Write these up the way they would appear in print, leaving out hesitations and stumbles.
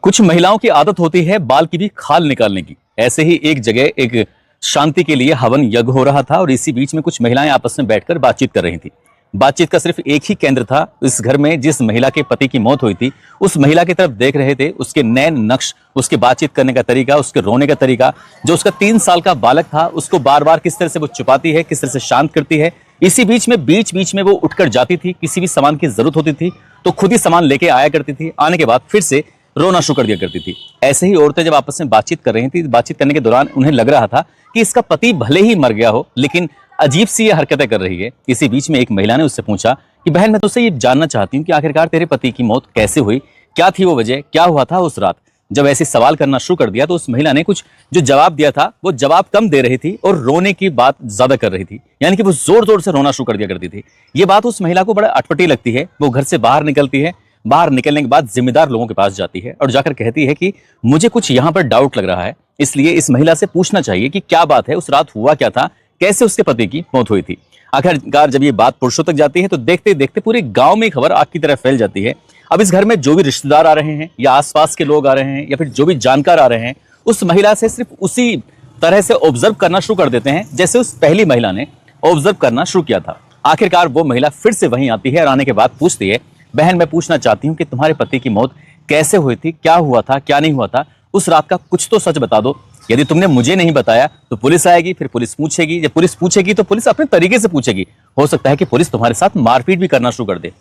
कुछ महिलाओं की आदत होती है बाल की भी खाल निकालने की। ऐसे ही एक जगह एक शांति के लिए हवन यज्ञ हो रहा था और इसी बीच में कुछ महिलाएं आपस में बैठकर बातचीत कर रही थी। बातचीत का सिर्फ एक ही केंद्र था, इस घर में जिस महिला के पति की मौत हुई थी उस महिला की तरफ देख रहे थे। उसके नैन नक्श, उसके बातचीत करने का तरीका, उसके रोने का तरीका, जो उसका 3 साल का बालक था उसको बार बार किस तरह से वो छुपाती है, किस तरह से शांत करती है। इसी बीच में वो उठकर जाती थी, किसी भी सामान की जरूरत होती थी तो खुद ही सामान लेके आया करती थी, आने के बाद फिर से रोना शुरू कर दिया करती थी। ऐसे ही औरतें जब आपस में बातचीत कर रही थी, बातचीत करने के दौरान उन्हें लग रहा था कि इसका पति भले ही मर गया हो लेकिन अजीब सी ये हरकतें कर रही है। इसी बीच में एक महिला ने उससे पूछा कि बहन, मैं तुझसे ये जानना चाहती हूँ कि आखिरकार तेरे पति की मौत कैसे हुई, क्या थी वो वजह, क्या हुआ था उस रात। जब ऐसे सवाल करना शुरू कर दिया तो उस महिला ने कुछ जो जवाब दिया था वो जवाब कम दे रही थी और रोने की बात ज्यादा कर रही थी, यानी कि वो जोर जोर से रोना शुरू कर दिया करती थी। ये बात उस महिला को बड़ा अटपटी लगती है। वो घर से बाहर निकलती है, बाहर निकलने के बाद जिम्मेदार लोगों के पास जाती है और जाकर कहती है कि मुझे कुछ यहाँ पर डाउट लग रहा है, इसलिए इस महिला से पूछना चाहिए कि क्या बात है, उस रात हुआ क्या था, कैसे उसके पति की मौत हुई थी। आखिरकार जब ये बात पुरुषों तक जाती है तो देखते देखते पूरे गांव में खबर आग की तरह फैल जाती है। अब इस घर में जो भी रिश्तेदार आ रहे हैं या आसपास के लोग आ रहे हैं या फिर जो भी जानकार आ रहे हैं, उस महिला से सिर्फ उसी तरह से ऑब्जर्व करना शुरू कर देते हैं जैसे उस पहली महिला ने ऑब्जर्व करना शुरू किया था। आखिरकार वो महिला फिर से वहीं आती है और आने के बाद पूछती है, बहन मैं पूछना चाहती हूँ कि तुम्हारे पति की मौत कैसे हुई थी, क्या हुआ था, क्या नहीं हुआ था, उस रात का कुछ तो सच बता दो। यदि तुमने मुझे नहीं बताया तो पुलिस आएगी, फिर पुलिस पूछेगी, जब पुलिस पूछेगी तो पुलिस अपने तरीके से पूछेगी, हो सकता है कि पुलिस तुम्हारे साथ मारपीट भी करना शुरू कर दे।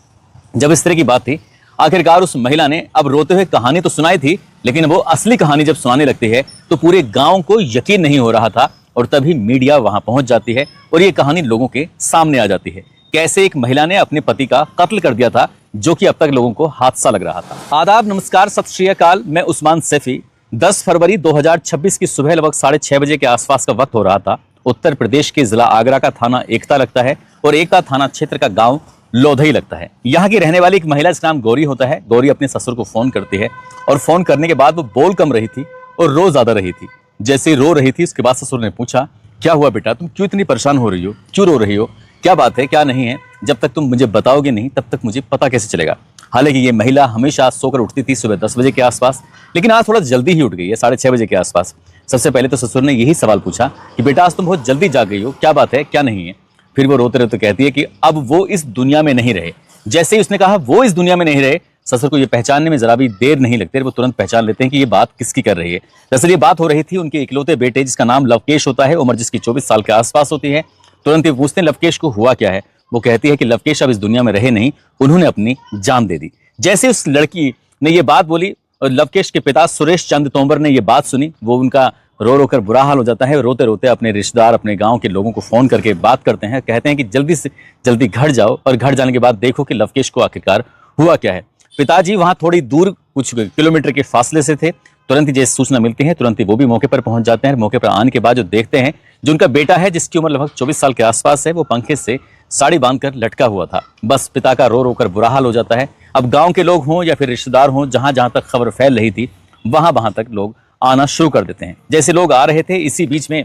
जब इस तरह की बात थी, आखिरकार उस महिला ने अब रोते हुए कहानी तो सुनाई थी, लेकिन वो असली कहानी जब सुनाने लगती है तो पूरे गांव को यकीन नहीं हो रहा था और तभी मीडिया वहां पहुंच जाती है और ये कहानी लोगों के सामने आ जाती है। कैसे एक महिला ने अपने पति का कत्ल कर दिया था, जो कि अब तक लोगों को हादसा लग रहा था। आदाब, नमस्कार, सत श्री अकाल। मैं उस्मान सैफी। 10 फरवरी 2026 की सुबह लगभग 6:30 बजे के आसपास का वक्त हो रहा था। उत्तर प्रदेश के जिला आगरा का थाना एकता लगता है और एकता थाना क्षेत्र का गांव लोधई लगता है। यहाँ की रहने वाली एक महिला, जिसका नाम गौरी होता है, गौरी अपने ससुर को फोन करती है और फोन करने के बाद वो बोल कम रही थी और रो ज्यादा रही थी। जैसे ही रो रही थी उसके बाद ससुर ने पूछा, क्या हुआ बेटा, तुम क्यों इतनी परेशान हो रही हो, क्यों रो रही हो, क्या बात है, क्या नहीं है, जब तक तुम मुझे बताओगे नहीं तब तक मुझे पता कैसे चलेगा। हालांकि ये महिला हमेशा सोकर उठती थी सुबह 10 बजे के आसपास, लेकिन आज थोड़ा जल्दी ही उठ गई है, 6:30 बजे के आसपास। सबसे पहले तो ससुर ने यही सवाल पूछा कि बेटा आज तुम बहुत जल्दी जाग गई हो, क्या बात है, क्या नहीं है। फिर वो रोते रोते कहती है कि अब वो इस दुनिया में नहीं रहे। जैसे ही उसने कहा वो इस दुनिया में नहीं रहे, ससुर को ये पहचानने में जरा भी देर नहीं लगती, वो तुरंत पहचान लेते हैं कि ये बात किसकी कर रही है। दरअसल ये बात हो रही थी उनके इकलौते बेटे, जिसका नाम लवकेश होता है, उम्र जिसकी 24 साल के आसपास होती है। तुरंत ये पूछते हैं लवकेश को हुआ क्या है। वो कहती है कि लवकेश अब इस दुनिया में रहे नहीं, उन्होंने अपनी जान दे दी। जैसे उस लड़की ने ये बात बोली और लवकेश के पिता सुरेश चंद तोमर ने ये बात सुनी, वो उनका रो रो कर बुरा हाल हो जाता है। रोते रोते अपने रिश्तेदार, अपने गांव के लोगों को फोन करके बात करते हैं, कहते हैं कि जल्दी से जल्दी घर जाओ और घर जाने के बाद देखो कि लवकेश को आखिरकार हुआ क्या है। पिताजी वहां थोड़ी दूर कुछ किलोमीटर के फासले से थे। तुरंत ही जैसे सूचना मिलती है तुरंत ही वो भी मौके पर पहुंच जाते हैं। मौके पर आने के बाद जो देखते हैं, जो उनका बेटा है जिसकी उम्र लगभग 24 साल के आसपास है, वो पंखे से साड़ी बांधकर लटका हुआ था। बस पिता का रो रो कर बुरा हाल हो जाता है। अब गांव के लोग हों या फिर रिश्तेदार हों, जहां जहां तक खबर फैल रही थी वहां वहां तक लोग आना शुरू कर देते हैं। जैसे लोग आ रहे थे, इसी बीच में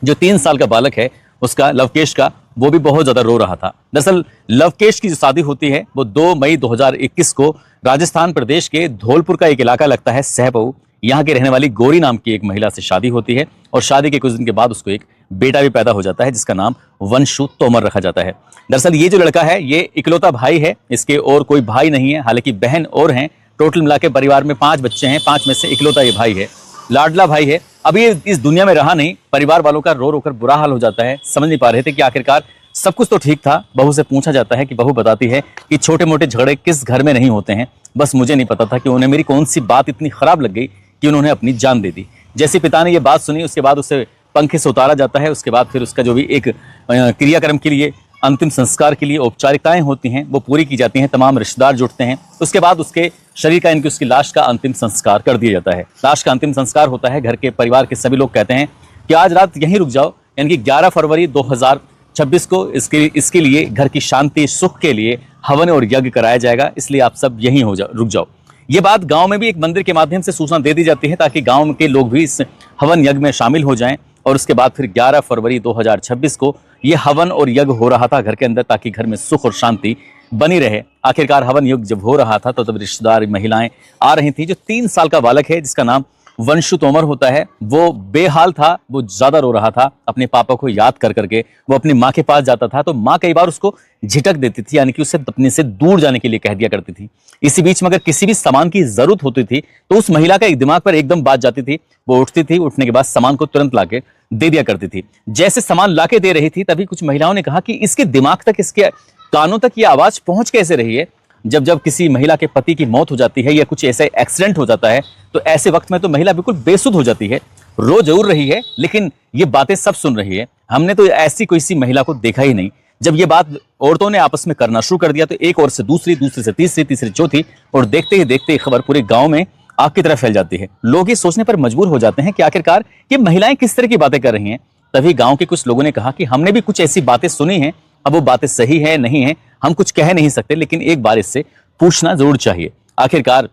जो 3 साल का बालक है उसका, लवकेश का, वो भी बहुत ज्यादा रो रहा था। दरअसल लवकेश की जो शादी होती है वो 2 मई 2021 को राजस्थान प्रदेश के धौलपुर का एक इलाका लगता है सहपऊ, यहाँ के रहने वाली गौरी नाम की एक महिला से शादी होती है और शादी के कुछ दिन के बाद उसको एक बेटा भी पैदा हो जाता है जिसका नाम वंशु तोमर रखा जाता है। दरअसल ये जो लड़का है ये इकलौता भाई है, इसके और कोई भाई नहीं है, हालांकि बहन और हैं। टोटल मिला के परिवार में 5 बच्चे हैं, 5 में से इकलौता ये भाई है, लाडला भाई है। अब ये इस दुनिया में रहा नहीं, परिवार वालों का रो रो कर बुरा हाल हो जाता है। समझ नहीं पा रहे थे कि आखिरकार सब कुछ तो ठीक था। बहू से पूछा जाता है कि बहू बताती है कि छोटे मोटे झगड़े किस घर में नहीं होते हैं, बस मुझे नहीं पता था कि उन्हें मेरी कौन सी बात इतनी खराब लग गई कि उन्होंने अपनी जान दे दी। जैसे पिता ने ये बात सुनी उसके बाद उसे पंखे से उतारा जाता है। उसके बाद फिर उसका जो भी एक क्रियाक्रम के लिए, अंतिम संस्कार के लिए औपचारिकताएं होती हैं वो पूरी की जाती हैं। तमाम रिश्तेदार जुटते हैं। उसके बाद उसके शरीर का, इनकी उसकी लाश का अंतिम संस्कार कर दिया जाता है। लाश का अंतिम संस्कार होता है। घर के परिवार के सभी लोग कहते हैं कि आज रात यहीं रुक जाओ, यानी कि 11 फरवरी 2026 को इसके लिए घर की शांति सुख के लिए हवन और यज्ञ कराया जाएगा, इसलिए आप सब यहीं हो जाओ, रुक जाओ। ये बात गांव में भी एक मंदिर के माध्यम से सूचना दे दी जाती है ताकि गांव के लोग भी इस हवन यज्ञ में शामिल हो जाएं। और उसके बाद फिर 11 फरवरी 2026 को ये हवन और यज्ञ हो रहा था घर के अंदर, ताकि घर में सुख और शांति बनी रहे। आखिरकार हवन युग जब हो रहा था तो तब रिश्तेदार महिलाएं आ रही थी। जो 3 साल का बालक है जिसका नाम वंशु तोमर होता है, वो बेहाल था, वो ज्यादा रो रहा था अपने पापा को याद कर करके। वो अपनी माँ के पास जाता था तो माँ कई बार उसको झिटक देती थी, यानी कि उसे अपने से दूर जाने के लिए कह दिया करती थी। इसी बीच में अगर किसी भी सामान की जरूरत होती थी तो उस महिला का एक दिमाग पर एकदम बात जाती थी। वो उठती थी, उठने के बाद सामान को तुरंत लाके दे दिया करती थी। जैसे सामान लाके दे रही थी तभी कुछ महिलाओं ने कहा कि इसके दिमाग तक, इसके कानों तक ये आवाज पहुंच कैसे रही है। जब जब किसी महिला के पति की मौत हो जाती है या कुछ ऐसा एक्सीडेंट हो जाता है तो ऐसे वक्त में तो महिला बिल्कुल बेसुध हो जाती है, रो जरूर रही है लेकिन ये बातें सब सुन रही है। हमने तो ऐसी कोई सी महिला को देखा ही नहीं। जब ये बात औरतों ने आपस में करना शुरू कर दिया तो एक ओर से दूसरी, दूसरी से तीसरी, तीसरी चौथी, और देखते ही देखते खबर पूरे गांव में आग की तरह फैल जाती है। लोग ये सोचने पर मजबूर हो जाते हैं कि आखिरकार ये महिलाएं किस तरह की बातें कर रही हैं। तभी गांव के कुछ लोगों ने कहा कि हमने भी कुछ ऐसी बातें सुनी हैं, अब वो बातें सही है नहीं है हम कुछ कह नहीं सकते, लेकिन एक बार इससे पूछना जरूर चाहिए। आखिरकार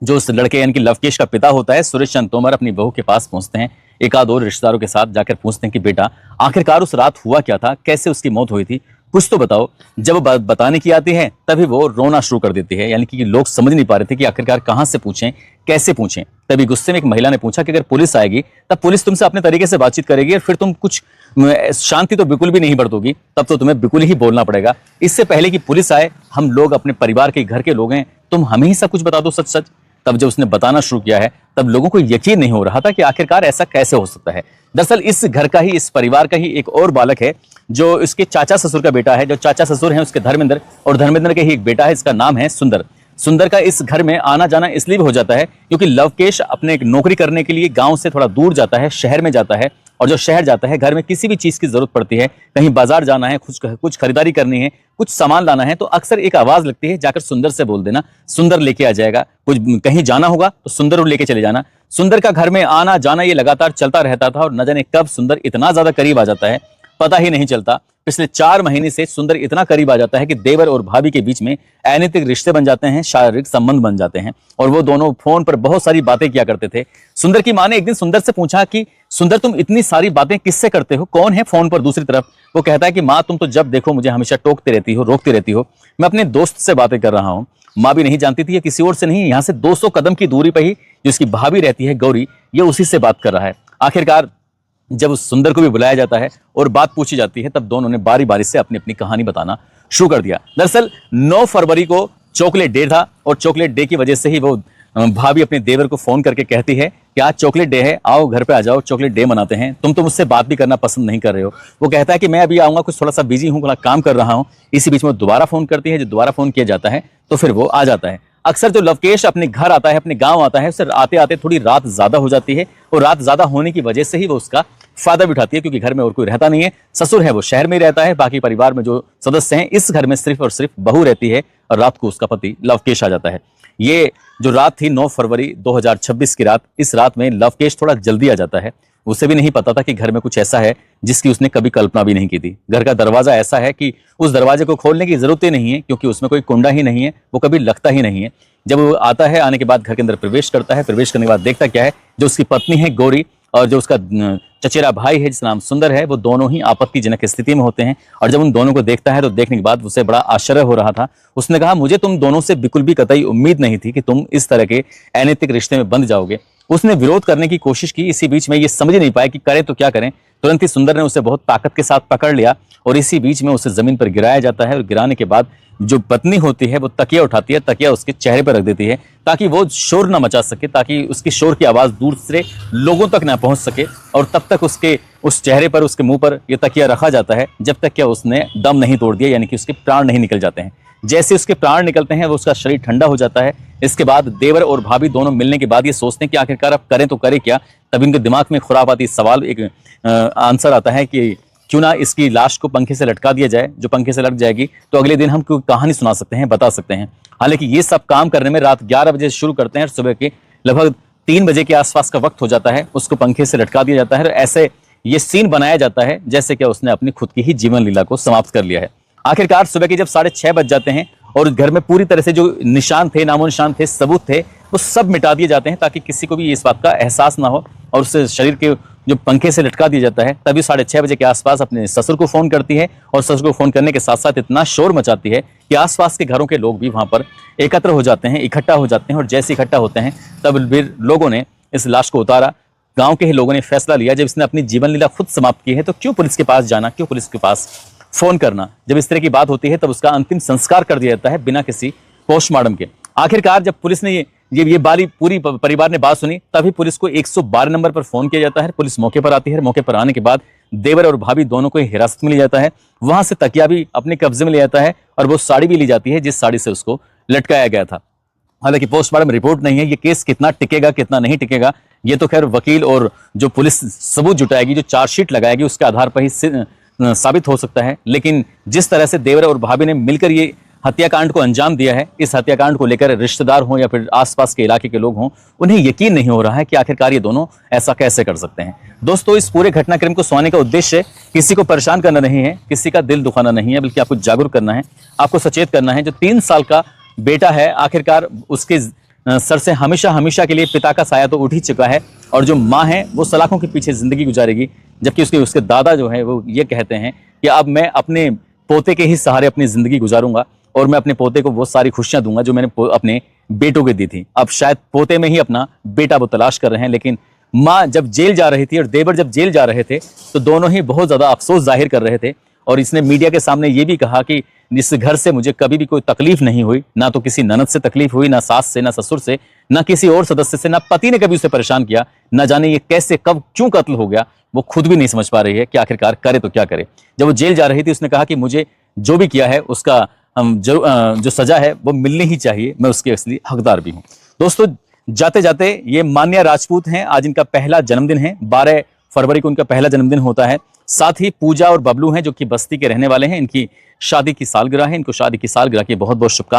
जो उस लड़के यानी कि लवकेश का पिता होता है सुरेश चंद तोमर अपनी बहू के पास पहुंचते हैं। एक आध और रिश्तेदारों के साथ जाकर पूछते हैं कि बेटा आखिरकार उस रात हुआ क्या था, कैसे उसकी मौत हुई थी, कुछ तो बताओ। जब वो बात बताने की आती है तभी वो रोना शुरू कर देती है, यानी कि लोग समझ नहीं पा रहे थे कि आखिरकार कहां से पूछें, कैसे पूछें। तभी गुस्से में एक महिला ने पूछा कि अगर पुलिस आएगी तब पुलिस तुमसे अपने तरीके से बातचीत करेगी और फिर तुम कुछ शांति तो बिल्कुल भी नहीं बरतोगी, तब तो तुम्हें बिल्कुल ही बोलना पड़ेगा। इससे पहले कि पुलिस आए हम लोग अपने परिवार के घर के लोग हैं, तुम हमें ही सब कुछ बता दो सच सच। तब जब उसने बताना शुरू किया है तब लोगों को यकीन नहीं हो रहा था कि आखिरकार ऐसा कैसे हो सकता है। दरअसल इस घर का ही, इस परिवार का ही एक और बालक है जो इसके चाचा ससुर का बेटा है। जो चाचा ससुर हैं उसके धर्मेंद्र, और धर्मेंद्र के ही एक बेटा है इसका नाम है सुंदर। सुंदर का इस घर में आना जाना इसलिए भी हो जाता है क्योंकि लवकेश अपने एक नौकरी करने के लिए गांव से थोड़ा दूर जाता है, शहर में जाता है। और जो शहर जाता है घर में किसी भी चीज की जरूरत पड़ती है, कहीं बाजार जाना है, कुछ खरीदारी करनी है, कुछ सामान लाना है, तो अक्सर एक आवाज लगती है जाकर सुंदर से बोल देना, सुंदर लेके आ जाएगा। कुछ कहीं जाना होगा तो सुंदर लेके चले जाना। सुंदर का घर में आना जाना ये लगातार चलता रहता था और न जाने कब सुंदर इतना ज्यादा करीब आ जाता है पता ही नहीं चलता। पिछले 4 महीने से सुंदर इतना करीब आ जाता है कि देवर और भाभी के बीच में अनैतिक रिश्ते बन जाते हैं, शारीरिक संबंध बन जाते हैं। और वो दोनों फोन पर बहुत सारी बातें किया करते थे। सुंदर की मां ने एक दिन सुंदर से पूछा कि सुंदर तुम इतनी सारी बातें किससे करते हो, कौन है फोन पर दूसरी तरफ। वो कहता है कि माँ तुम तो जब देखो मुझे हमेशा टोकते रहती हो, रोकती रहती हो, मैं अपने दोस्त से बातें कर रहा हूँ। माँ भी नहीं जानती थी ये किसी और से नहीं, यहाँ से 200 कदम की दूरी पर ही जो इसकी भाभी रहती है गौरी, ये उसी से बात कर रहा है। आखिरकार जब उस सुंदर को भी बुलाया जाता है और बात पूछी जाती है तब दोनों ने बारी बारी से अपनी अपनी कहानी बताना शुरू कर दिया। दरअसल 9 फरवरी को चॉकलेट डे था और चॉकलेट डे की वजह से ही वो भाभी अपने देवर को फोन करके कहती है कि आज चॉकलेट डे है, आओ घर पे आ जाओ, चॉकलेट डे मनाते हैं, तुम तो मुझसे बात भी करना पसंद नहीं कर रहे हो। वो कहता है कि मैं अभी आऊंगा, कुछ थोड़ा सा बिजी हूँ, थोड़ा काम कर रहा हूँ। इसी बीच में दोबारा फोन करती है, जो दोबारा फोन किया जाता है तो फिर वो आ जाता है। अक्सर जो लवकेश अपने घर आता है, अपने गांव आता है, उससे आते आते थोड़ी रात ज्यादा हो जाती है और रात ज्यादा होने की वजह से ही वो उसका फायदा भी उठाती है क्योंकि घर में और कोई रहता नहीं है। ससुर है वो शहर में रहता है, बाकी परिवार में जो सदस्य हैं इस घर में सिर्फ और सिर्फ बहू रहती है और रात को उसका पति लवकेश आ जाता है। ये जो रात थी 9 फरवरी 2026 की रात, इस रात में लवकेश थोड़ा जल्दी आ जाता है। उसे भी नहीं पता था कि घर में कुछ ऐसा है जिसकी उसने कभी कल्पना भी नहीं की थी। घर का दरवाजा ऐसा है कि उस दरवाजे को खोलने की जरूरत ही नहीं है क्योंकि उसमें कोई कुंडा ही नहीं है, वो कभी लगता ही नहीं है। जब वो आता है, आने के बाद घर के अंदर प्रवेश करता है, प्रवेश करने के बाद देखता क्या है, जो उसकी पत्नी है गौरी और जो उसका चचेरा भाई है जिसका नाम सुंदर है, वो दोनों ही आपत्तिजनक स्थिति में होते हैं। और जब उन दोनों को देखता है तो देखने के बाद उसे बड़ा आश्चर्य हो रहा था। उसने कहा मुझे तुम दोनों से बिल्कुल भी कतई उम्मीद नहीं थी कि तुम इस तरह के अनैतिक रिश्ते में बंध जाओगे। उसने विरोध करने की कोशिश की, इसी बीच में ये समझ नहीं पाया कि करें तो क्या करें। तुरंत ही सुंदर ने उसे बहुत ताकत के साथ पकड़ लिया और इसी बीच में उसे जमीन पर गिराया जाता है। और गिराने के बाद जो पत्नी होती है वो तकिया उठाती है, तकिया उसके चेहरे पर रख देती है ताकि वो शोर ना मचा सके, ताकि उसकी शोर की आवाज दूसरे लोगों तक ना पहुंच सके। और तब तक उसके उस चेहरे पर, उसके मुंह पर ये तकिया रखा जाता है जब तक क्या उसने दम नहीं तोड़ दिया, यानी कि उसके प्राण नहीं निकल जाते हैं। जैसे उसके प्राण निकलते हैं वो उसका शरीर ठंडा हो जाता है। इसके बाद देवर और भाभी दोनों मिलने के बाद ये सोचते हैं कि आखिरकार अब करें तो करें क्या। तब इनके दिमाग में खुरापाती सवाल एक आंसर आता है कि क्यों ना इसकी लाश को पंखे से लटका दिया जाए। जो पंखे से लटक जाएगी तो अगले दिन हम कोई कहानी सुना सकते हैं, बता सकते हैं। हालांकि ये सब काम करने में रात 11 बजे शुरू करते हैं और सुबह के लगभग 3 बजे के आसपास का वक्त हो जाता है। उसको पंखे से लटका दिया जाता है और ऐसे ये सीन बनाया जाता है जैसे कि उसने अपनी खुद की ही जीवन लीला को समाप्त कर लिया है। आखिरकार सुबह के जब 6:30 बज जाते हैं और घर में पूरी तरह से जो निशान थे, नामो निशान थे, सबूत थे, वो सब मिटा दिए जाते हैं ताकि किसी को भी इस बात का एहसास ना हो और उससे शरीर के जो पंखे से लटका दिया जाता है, तभी 6:30 बजे के आसपास अपने ससुर को फोन करती है और ससुर को फोन करने के साथ साथ इतना शोर मचाती है कि आसपास के घरों के लोग भी वहां पर एकत्र हो जाते हैं, इकट्ठा हो जाते हैं। और जैसे इकट्ठा होते हैं तब फिर लोगों ने इस लाश को उतारा। गांव के ही लोगों ने फैसला लिया, जब इसने अपनी जीवन लीला खुद समाप्त की है तो क्यों पुलिस के पास जाना, क्यों पुलिस के पास फोन करना। जब इस तरह की बात होती है तब उसका अंतिम संस्कार कर दिया जाता है बिना किसी पोस्टमार्टम के। आखिरकार जब पुलिस ने ये बारी पूरी परिवार ने बात सुनी, तभी पुलिस को 112 नंबर पर फोन किया जाता है। पुलिस मौके पर आती है। मौके पर आने के बाद देवर और भाभी दोनों को हिरासत में लिया जाता है। वहां से तकिया भी अपने कब्जे में लिया जाता है और वो साड़ी भी ली जाती है जिस साड़ी से उसको लटकाया गया था। हालांकि पोस्टमार्टम रिपोर्ट नहीं है, ये केस कितना टिकेगा कितना नहीं टिकेगा ये तो खैर वकील और जो पुलिस सबूत जुटाएगी, जो चार्जशीट लगाएगी, उसके आधार पर ही साबित हो सकता है। लेकिन जिस तरह से देवर और भाभी ने मिलकर ये हत्याकांड को अंजाम दिया है, इस हत्याकांड को लेकर रिश्तेदार हों या फिर आसपास के इलाके के लोग हों, उन्हें यकीन नहीं हो रहा है कि आखिरकार ये दोनों ऐसा कैसे कर सकते हैं। दोस्तों, इस पूरे घटनाक्रम को सुनाने का उद्देश्य किसी को परेशान करना नहीं है, किसी का दिल दुखाना नहीं है, बल्कि आपको जागरूक करना है, आपको सचेत करना है। जो 3 साल का बेटा है, आखिरकार उसके सर से हमेशा हमेशा के लिए पिता का साया तो उठ ही चुका है और जो माँ है वो सलाखों के पीछे जिंदगी गुजारेगी। जबकि उसके दादा जो है वो ये कहते हैं कि अब मैं अपने पोते के ही सहारे अपनी जिंदगी गुजारूंगा और मैं अपने पोते को वो सारी खुशियां दूंगा जो मैंने अपने बेटों को दी थी। अब शायद पोते में ही अपना बेटा वो तलाश कर रहे हैं। लेकिन माँ जब जेल जा रही थी और देवर जब जेल जा रहे थे तो दोनों ही बहुत ज्यादा अफसोस जाहिर कर रहे थे और इसने मीडिया के सामने ये भी कहा कि इस घर से मुझे कभी भी कोई तकलीफ नहीं हुई, ना तो किसी ननद से तकलीफ हुई, ना सास से, ना ससुर से, ना किसी और सदस्य से, ना पति ने कभी उसे परेशान किया। न जाने ये कैसे कब क्यों कत्ल हो गया, वो खुद भी नहीं समझ पा रही है कि आखिरकार करे तो क्या करे। जब वो जेल जा रही थी उसने कहा कि मुझे जो भी किया है उसका जो सजा है वो मिलनी ही चाहिए, मैं उसके असली हकदार भी हूँ। दोस्तों, जाते जाते ये मान्या राजपूत हैं, आज इनका पहला जन्मदिन है। 12 फरवरी को इनका पहला जन्मदिन होता है। साथ ही पूजा और बबलू हैं जो कि बस्ती के रहने वाले हैं। इनकी शादी की सालगिरह है। इनको शादी की सालगिरह की बहुत बहुत शुभकामनाएं।